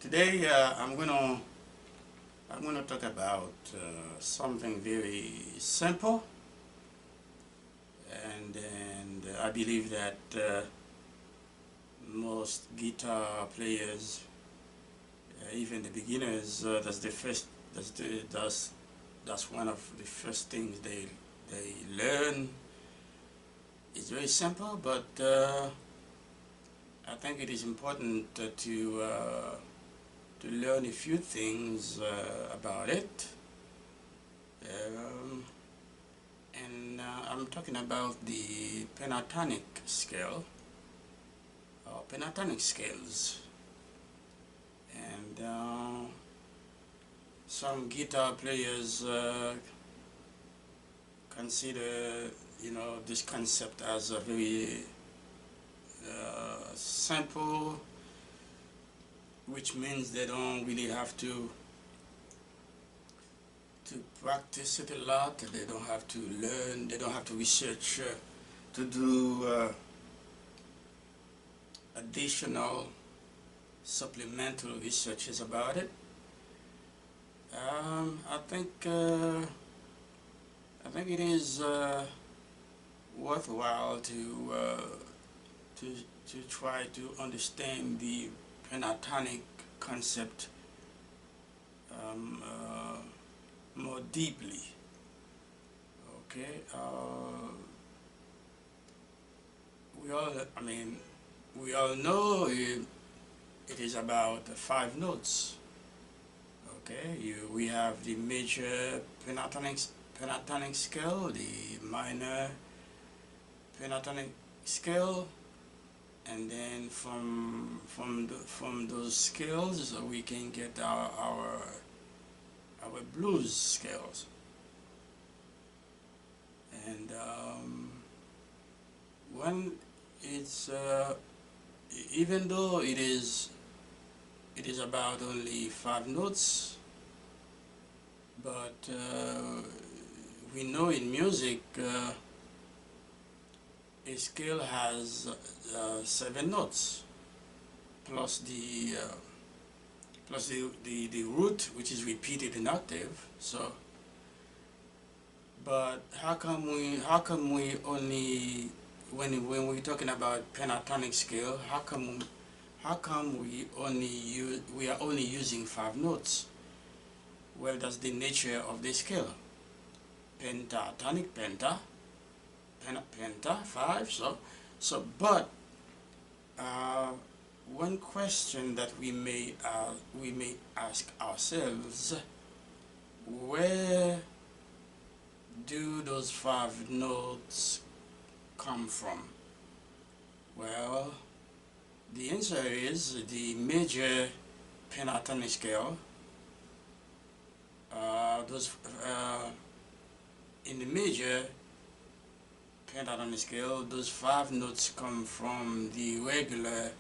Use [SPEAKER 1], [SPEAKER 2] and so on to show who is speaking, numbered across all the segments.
[SPEAKER 1] Today I'm gonna talk about something very simple, and I believe that most guitar players, even the beginners, that's one of the first things they learn. It's very simple, but I think it is important to learn a few things about it. Um, and I'm talking about the pentatonic scale, or pentatonic scales. And some guitar players consider, this concept as a very simple, which means they don't really have to practice it a lot. They don't have to learn. They don't have to research to do additional supplemental researches about it. I think it is worthwhile to try to understand the pentatonic concept more deeply. Okay, we all know it is about 5 notes. Okay, we have the major pentatonic scale, the minor pentatonic scale, and then from those scales we can get our blues scales. And when it's even though it is about only 5 notes, but we know in music a scale has 7 notes plus the root, which is repeated in octave. So, but how come we only, when we're talking about pentatonic scale, how come we are only using 5 notes? Well, that's the nature of the scale. Pentatonic, penta, 5. But one question that we may ask ourselves: where do those 5 notes come from? Well, the answer is the major pentatonic scale. In the major pentatonic scale, those 5 notes come from the regular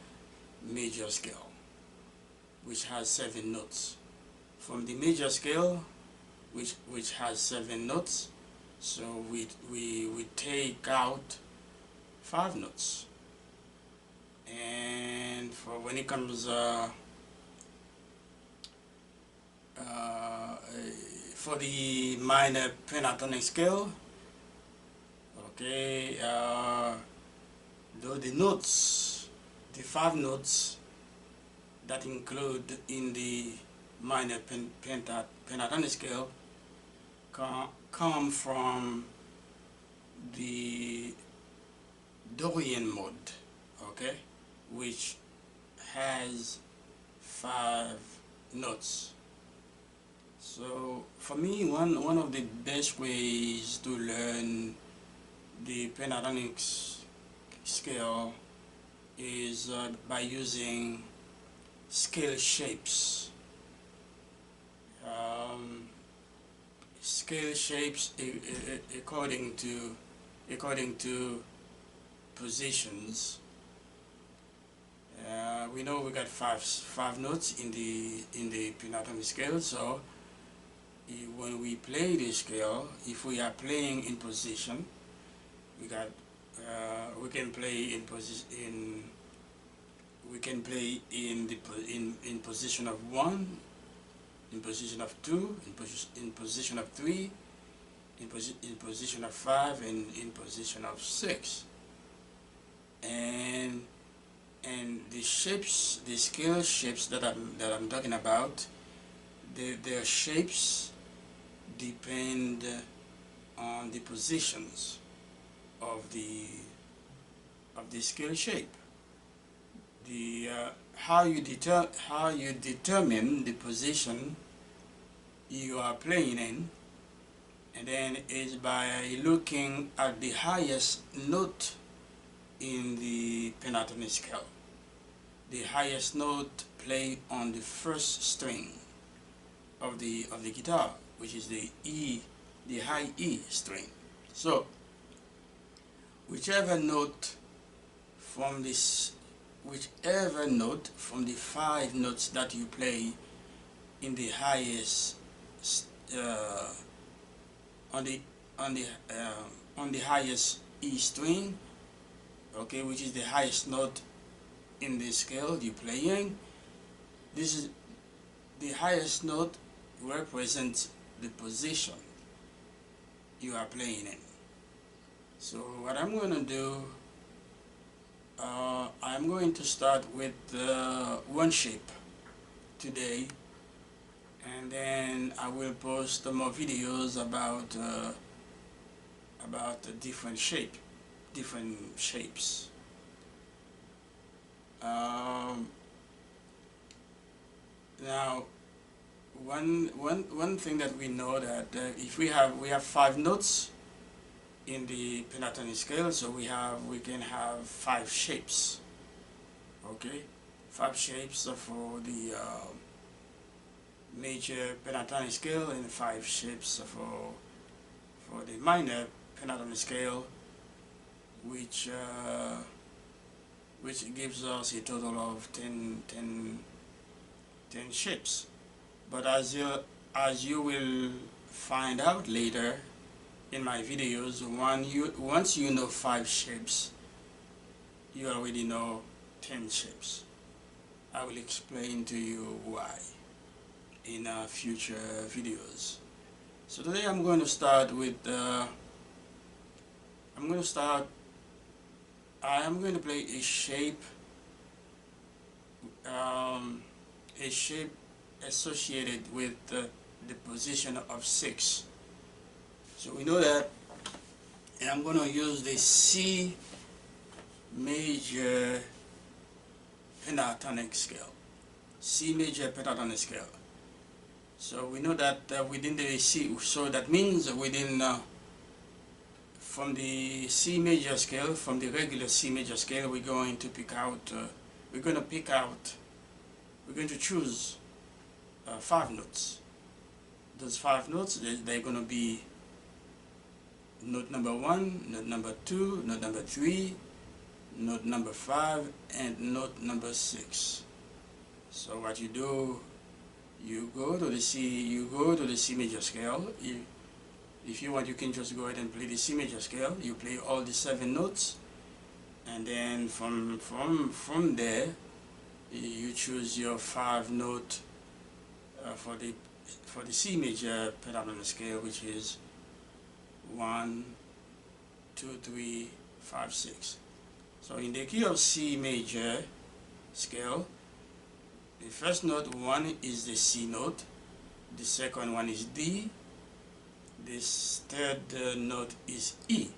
[SPEAKER 1] major scale, which has 7 notes. From the major scale, which has 7 notes, so we take out 5 notes. And for when it comes for the minor pentatonic scale, okay, though the 5 notes that include in the minor pentatonic scale come from the Dorian mode, okay, which has 5 notes. So for me, one of the best ways to learn the pentatonic scale is by using scale shapes. Scale shapes according to positions. We know we got five notes in the pentatonic scale. So when we play the scale, if we are playing in position, we can play in position. We can play in in position of 1, in position of 2, in position of 3, in position of 5, and in position of 6. And the shapes, the scale shapes that I'm talking about, their shapes depend on the positions of the scale shape. The how you determine the position you are playing in, and then is by looking at the highest note in the pentatonic scale. The highest note played on the first string of the guitar, which is the E, the high E string. So whichever note from the 5 notes that you play in the highest on the highest E string, okay, which is the highest note in the scale you're playing, this is the highest note represents the position you are playing in. So what I'm going to do, I'm going to start with one shape today, and then I will post more videos about different shapes. Now, one thing that we know that if we have 5 notes in the pentatonic scale, so we can have 5 shapes. Okay, 5 shapes for the major pentatonic scale, and 5 shapes for the minor pentatonic scale, which gives us a total of 10 shapes. But as you will find out later in my videos, once you know 5 shapes, you already know 10 shapes. I will explain to you why in future videos. So today I'm going to start with I am going to play a shape associated with the position of 6. So we know that, and I'm going to use the C major pentatonic scale. C major pentatonic scale. So we know that within the C, so that means within from the C major scale, from the regular C major scale, we're going to choose 5 notes. Those 5 notes, they're going to be note number 1, note number 2, note number 3, note number 5, and note number 6. So what you do, you go to the C major scale. If you want, you can just go ahead and play the C major scale. You play all the 7 notes, and then from there, you choose your 5 note for the C major pentatonic scale, which is 1, 2, 3, 5, 6. So in the key of C major scale, the first note 1 is the C note, the second one is D, this third note is E.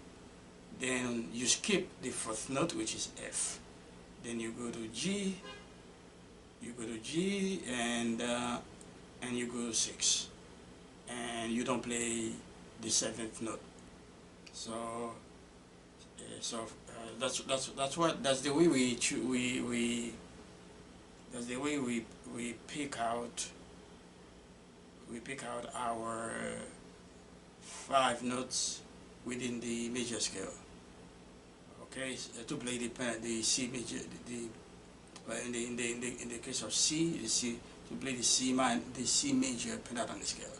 [SPEAKER 1] Then you skip the 4th note, which is F. Then you go to G, and you go to 6, and you don't play the 7th note. So that's the way we pick out our 5 notes within the major scale. Okay, to play the C major, in the case of C, to play the C major pentatonic scale,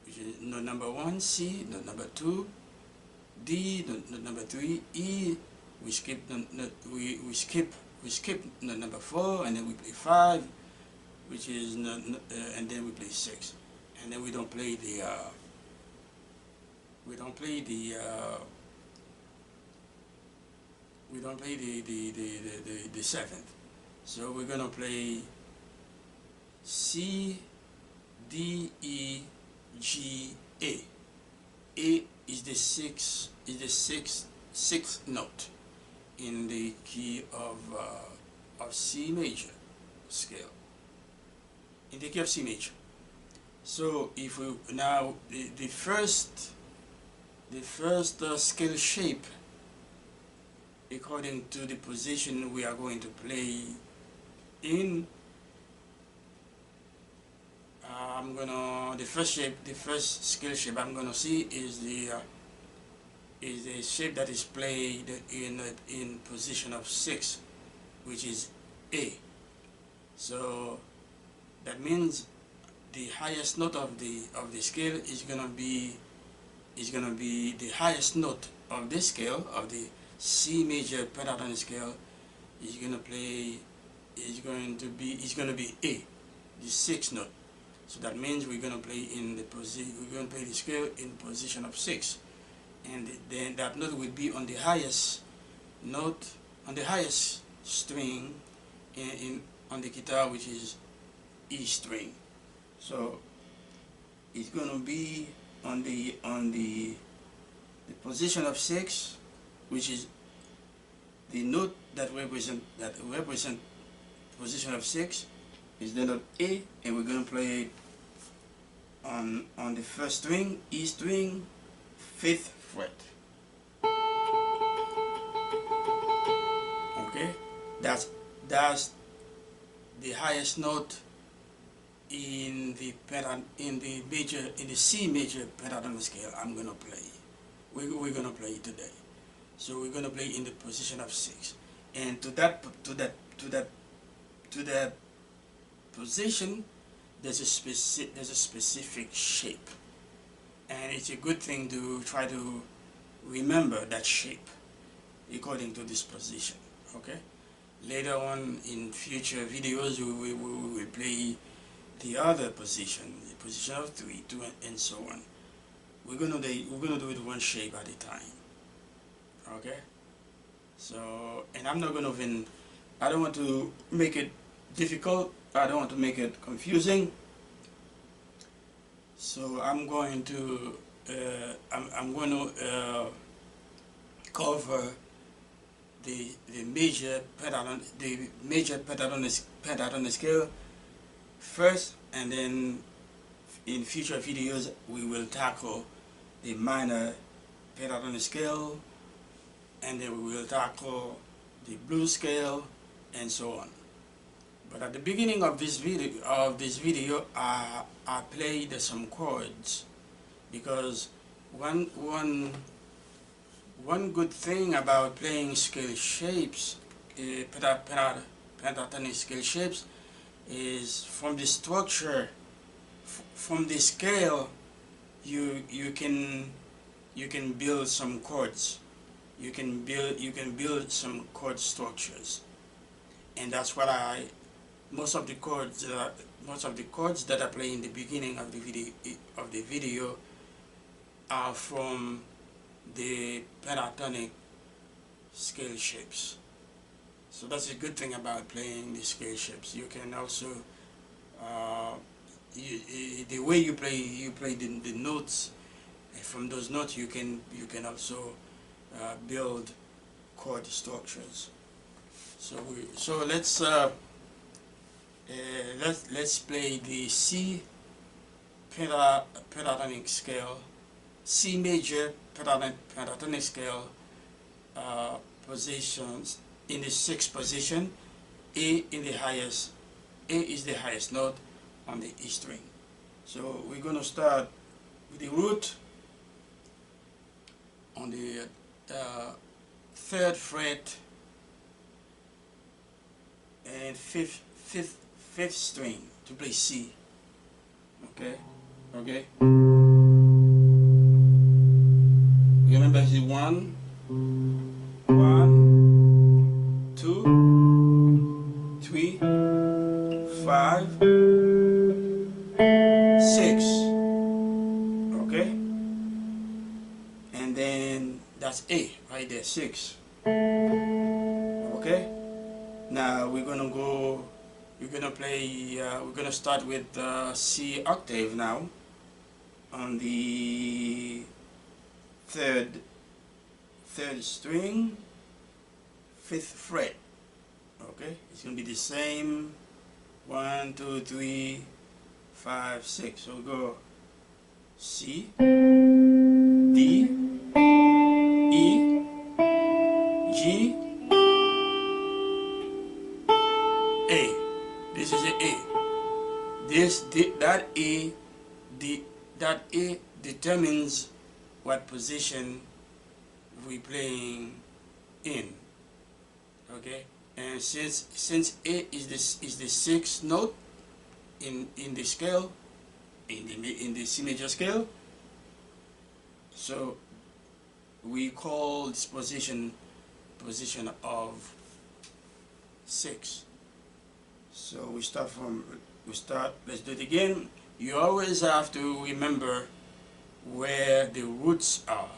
[SPEAKER 1] which is note number 1 C, note number 2 D, note number 3 E. We skip we skip number 4, and then we play 5, which is and then we play 6, and then we don't play the we don't play the the 7th. So we're gonna play C, D, E, G, A. A is the sixth note in the key of C major scale. In the key of C major. So if we now the first scale shape, according to the position we are going to play in, the first scale shape I'm gonna see is the shape that is played in position of 6, which is A. So that means the highest note of the scale is gonna be the highest note of this scale, of the C major pentatonic scale, is gonna be A, the 6th note. So that means we're gonna play the scale in position of 6, and then that note will be on the highest note, on the highest string on the guitar, which is E string. So it's gonna be on the position of 6, which is the note that represent position of 6 is the note A, and we're gonna play it on the first string, E string, 5th fret. Okay, that's the highest note in the C major pentatonic scale I'm gonna play. We're gonna play today. So we're gonna play in the position of 6, and to that position there's a specific shape, and it's a good thing to try to remember that shape according to this position. Okay, later on in future videos we will play the other position, the position of 3, 2, and so on. We're gonna do it one shape at a time. Okay, so, and I'm not gonna I don't want to make it difficult, I don't want to make it confusing, so I'm going to cover the major pentatonic scale first, and then in future videos we will tackle the minor pentatonic scale, and then we will tackle the blues scale, and so on. But at the beginning of this video, I played some chords, because one good thing about playing scale shapes, pentatonic scale shapes, is from the structure, from the scale, you can build some chords. You can build some chord structures, and that's what most of the chords that I play in the beginning of the video are from the pentatonic scale shapes. So that's a good thing about playing the scale shapes. You can also the way you play the notes, from those notes you can also build chord structures. So let's play the C pentatonic scale, C major pentatonic scale positions in the 6th position. A is the highest note on the E string. So we're going to start with the root on the 3rd fret and 5th string to play C. Okay. Remember, it's 1, 2, 5, 6. Okay, and then that's A right there, 6. Okay, now we're gonna go. We're gonna play. We're gonna start with C octave now on the third string, 5th fret. Okay, it's gonna be the same. 1, 2, 3, 5, 6. So we go C, D, E, G, A. This is the A. That A determines what position we playing in. Okay, and since A is the 6th note in the scale, in the C major scale, so we call this position of 6. So let's do it again. You always have to remember where the roots are.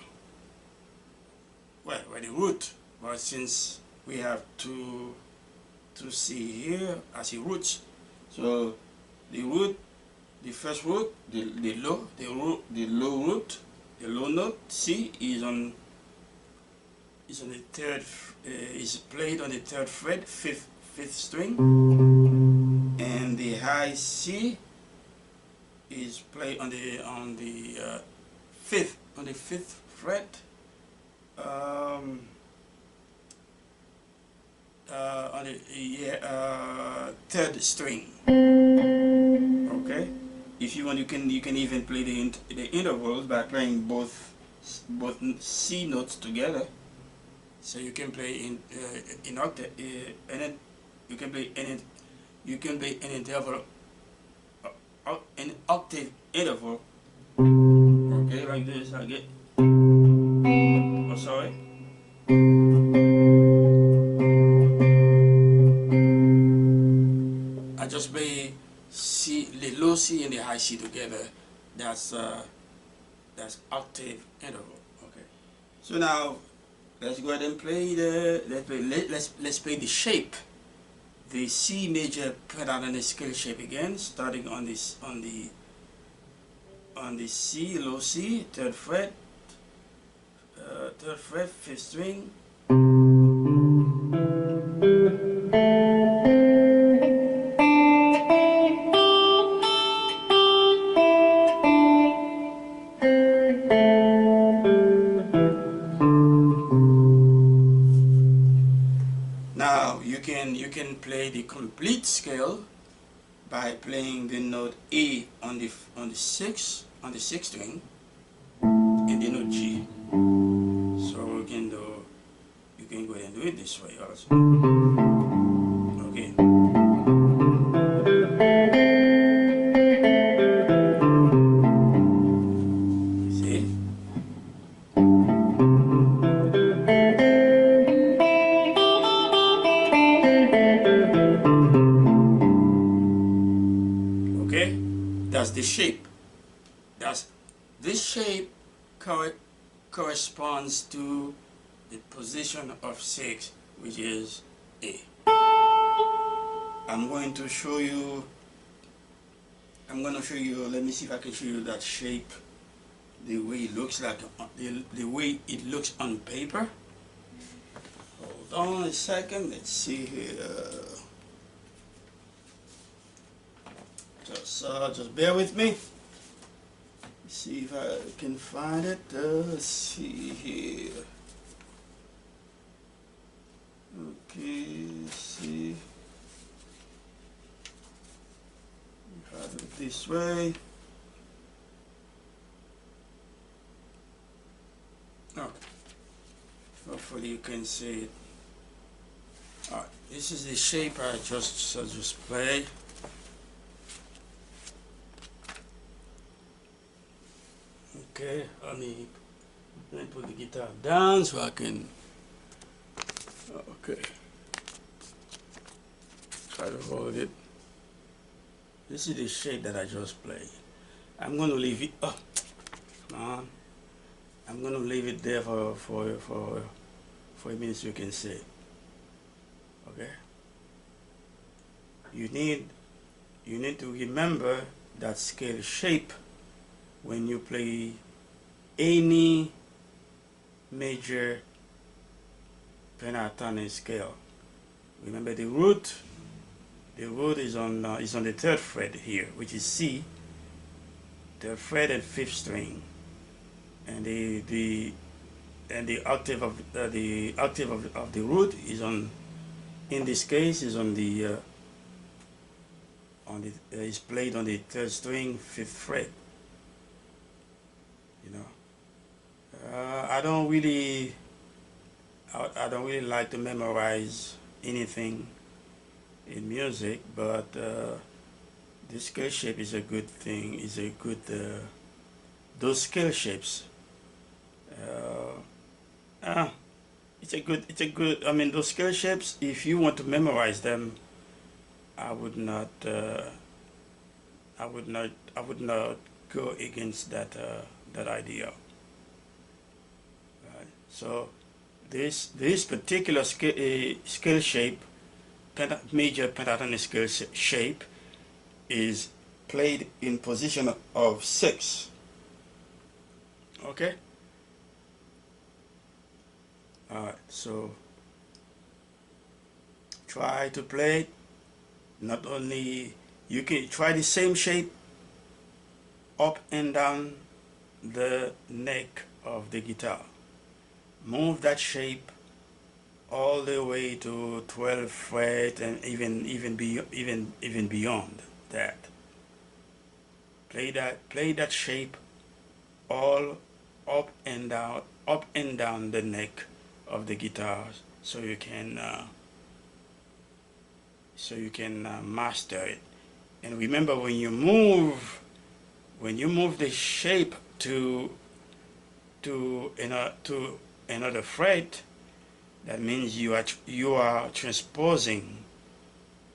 [SPEAKER 1] Well, where the root, but since we have to see here, I see roots. So the root, the first root, the low root, the low note C is on the third, is played on the 3rd fret, 5th string, and the high C is played on the 5th fret, on the 3rd string. Okay, if you want, you can even play the intervals by playing both C notes together. So you can play in octave, and you can play an interval, an octave interval. Okay, like this. I get. Oh, sorry. I just play C, the low C and the high C together. That's octave interval. Okay. So now let's go ahead and play let's play the shape, the C major pentatonic scale shape again, starting on the C, low C, 3rd fret, 5th string. Now you can play the complete scale by playing the note A on the 6th string and the note G. So you can go ahead and do it this way also. Okay. See? Okay, that's the shape. This shape corresponds to the position of 6, which is A. I'm going to show you. Let me see if I can show you that shape, the way it looks like, the way it looks on paper. Hold on a second. Let's see here. Just bear with me. See if I can find it. Let's see here. Okay, let's see. Have it this way. Okay. Hopefully you can see it. Alright, this is the shape I just played. Okay, let me put the guitar down so I can. Okay. Try to hold it. This is the shape that I just played. I'm going to leave it. Oh, come on. I'm going to leave it there for a minute so you can see. Okay. You need to remember that scale shape when you play any major pentatonic scale. Remember the root. The root is on the third fret here, which is C, third fret and fifth string, and the octave of the root is on. In this case, is on the is played on the third string, fifth fret. You know, I don't really like to memorize anything in music, but this scale shape is a good thing. Is a good those scale shapes. Uh, ah, it's a good. I mean, those scale shapes. If you want to memorize them, I would not. I would not go against that idea. Right? So this particular scale shape, major pentatonic scale shape, is played in position of 6. Okay. All right. So try to play it. Not only you can try the same shape up and down the neck of the guitar. Move that shape all the way to 12 fret and even beyond that. Play that shape all up and down the neck of the guitar so you can master it. And remember, when you move the shape to another fret, that means you are transposing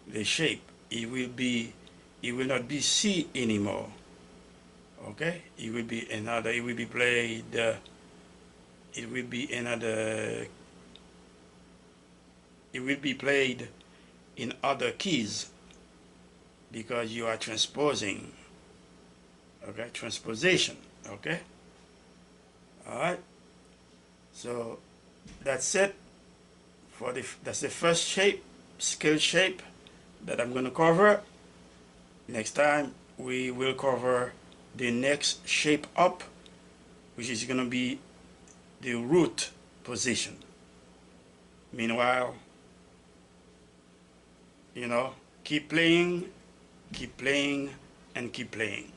[SPEAKER 1] the shape. It will not be C anymore. Okay, it will be another. It will be played. It will be another. It will be played in other keys because you are transposing. Okay, transposition. Okay. All right. So that's it for that's the first scale shape that I'm going to cover. Next time we will cover the next shape up, which is going to be the root position. Meanwhile, keep playing, and keep playing.